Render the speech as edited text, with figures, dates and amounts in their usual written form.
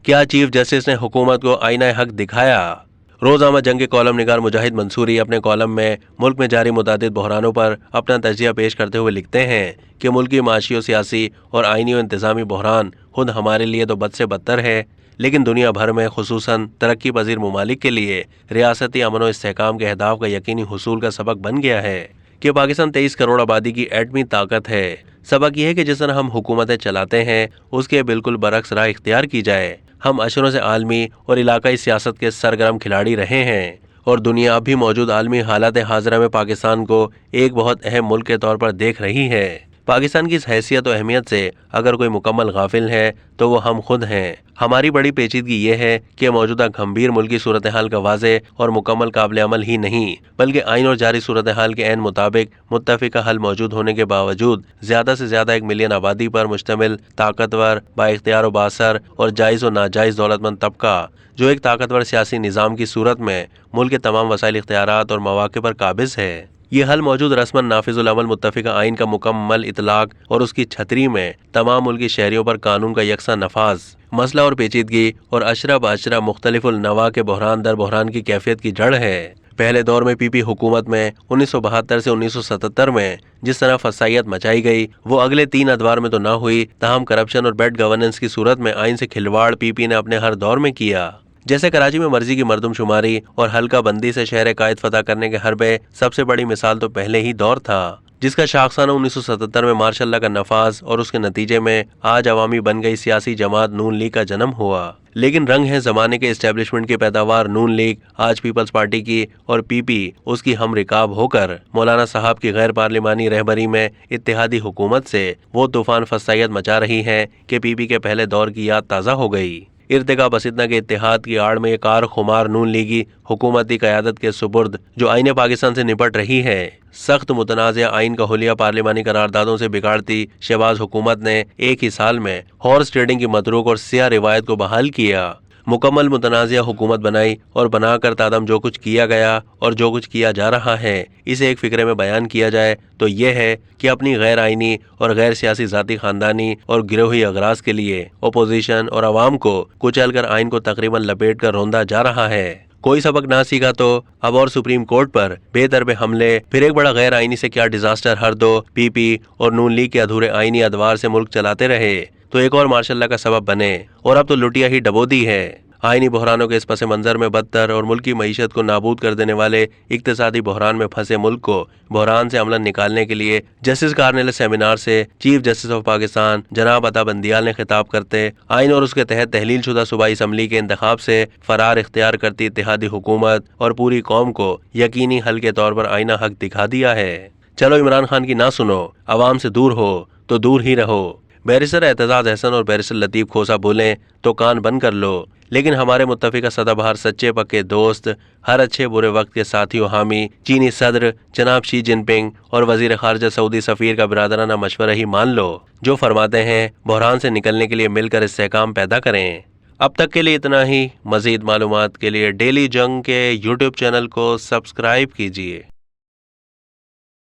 क्या chief justice ने हुकूमत को आईना हक दिखाया? रोजाना जंग के कॉलम निगार मुजाहिद मंसूरी अपने कॉलम में मुल्क में जारी मुतादिद बहरानों पर अपना तजिया पेश करते हुए लिखते हैं कि मुल्की माशी और सियासी और आईनी और इंतजामी बहरान खुद हमारे लिए तो बद से बदतर है, लेकिन दुनिया भर में खुसूसन तरक्की पजीर ममालिक के लिए रियासती अमन और इस्तेहकाम के अहदाफ का यकीनी हुसूल का सबक बन गया है कि पाकिस्तान 23 करोड़ आबादी की एटमी ताकत है। सबक यह है कि जिस तरह हम हुकूमतें चलाते हैं उसके बिल्कुल बरक्स राह इख्तियार की जाए। हम अशरों से आलमी और इलाकाई सियासत के सरगर्म खिलाड़ी रहे हैं और दुनिया अब भी मौजूद आलमी हालात हाजरा में पाकिस्तान को एक बहुत अहम मुल्क के तौर पर देख रही है। पाकिस्तान की इस हैसियत और अहमियत से अगर कोई मुकम्मल गाफिल है तो वो हम खुद हैं। हमारी बड़ी पेचीदगी ये है कि मौजूदा गंभीर मुल्की सूरत हाल का वाज़े और मुकम्मल काबिल अमल ही नहीं बल्कि आइन और जारी सूरत हाल के ऐन मुताबिक मुत्तफ़िका हल मौजूद होने के बावजूद ज़्यादा से ज़्यादा 1 मिलियन आबादी पर मुश्तमिल ताकतवर बाइख्तियार और बासर और जायज़ और नाजायज़ दौलतमंद तबका जो एक ताकतवर सियासी निज़ाम की सूरत में मुल्क के तमाम वसाइल इख्तियारात और मौक़े पर काबिज़ है। ये हल मौजूद रस्मन नाफिजुल अमल मुत्तफ़िका आइन का मुकम्मल इतलाक और उसकी छतरी में तमाम मुल्की शहरियों पर कानून का यकसा नफाज मसला और पेचीदगी और अशरा बशरा मुख्तलिफुल नवा के बहरान दर बहरान की कैफियत की जड़ है। पहले दौर में पीपी हुकूमत में 1972 से 1977 में जिस तरह फसाइयत मचाई गई वो अगले 3 अदवार में तो ना हुई, ताहम करप्शन और बैड गवर्नेंस की सूरत में आइन से खिलवाड़ पीपी ने अपने हर दौर में किया। जैसे कराची में मर्जी की मरदमशुमारी और हल्का बंदी से शहर कायद फतह करने के हरबे सबसे बड़ी मिसाल तो पहले ही दौर था, जिसका शाखसाना 1977 में मार्शल का नफाज और उसके नतीजे में आज अवामी बन गई सियासी जमात नून लीग का जन्म हुआ। लेकिन रंग है जमाने के इस्टेब्लिशमेंट की पैदावार नून लीग आज पीपल्स पार्टी की और पीपी उसकी हम रिकाब होकर मौलाना साहब की गैर पार्लिमानी रहबरी में इत्तेहादी हुकूमत से वो तूफान फसाइयत मचा रही है कि पीपी के पहले दौर की याद ताज़ा हो गई। इर्तिका बसितना के इत्तेहाद की आड़ में कार खुमार नून लीगी हुकूमती क़यादत के सुपुर्द जो आईने पाकिस्तान से निपट रही है। सख्त मुतनाज़ आइन का हुलिया पार्लिमानी करारदादों से बिगाड़ती शहबाज हुकूमत ने एक ही साल में हॉर्स ट्रेडिंग की मतरूक और सिया रिवायत को बहाल किया, मुकम्मल मुतनाज़िया हुकूमत बनाई और बनाकर तादम जो कुछ किया गया और जो कुछ किया जा रहा है इसे एक फिक्रे में बयान किया जाए तो ये है कि अपनी गैर आइनी और गैर सियासी ज़ाती खानदानी और गिरोही अगराज के लिए अपोजिशन और अवाम को कुचल कर आइन को तकरीबन लपेट कर रौंदा जा रहा है। कोई सबक ना सीखा तो अब और सुप्रीम कोर्ट पर बेतरबे हमले, फिर एक बड़ा गैर आइनी से क्या डिजास्टर हर दो पीपी और नून लीग के अधूरे आइनी अदवार से मुल्क चलाते रहे तो एक और मार्शल का सबब बने और अब तो लुटिया ही डबोदी है। आइनी बहरानों के इस पस मंजर में बदतर और मुल्की मईशत को नाबूद कर देने वाले इक्तिसादी बहरान में फंसे मुल्क को बहरान से अमलन निकालने के लिए जस्टिस कार्नेल सेमिनार से चीफ जस्टिस ऑफ पाकिस्तान जनाब अता बंदियाल ने खिताब करते आइन और उसके तहत तहलील शुदा सूबाई असम्बली के इंतखाब से फरार इख्तियार करती इत्तेहादी हुकूमत और पूरी कौम को यकीनी हल के तौर पर आईना हक दिखा दिया है। चलो इमरान खान की ना सुनो, अवाम से दूर हो तो दूर ही रहो। बैरिस्टर एतजाज अहसन और बैरिस्टर लतीफ खोसा बोलें तो कान बंद कर लो, लेकिन हमारे मुत्तफिका सदाबहार सच्चे पक्के दोस्त, हर अच्छे बुरे वक्त के साथियों हामी, चीनी सदर जनाब शी जिनपिंग और वजीर खारजा सऊदी सफ़ीर का बिरादराना मशवरा ही मान लो, जो फरमाते हैं बहरान से निकलने के लिए मिलकर इस्तेहकाम पैदा करें। अब तक के लिए इतना ही। मज़ीद मालूमात के लिए डेली जंग के यूट्यूब चैनल को सब्सक्राइब कीजिए।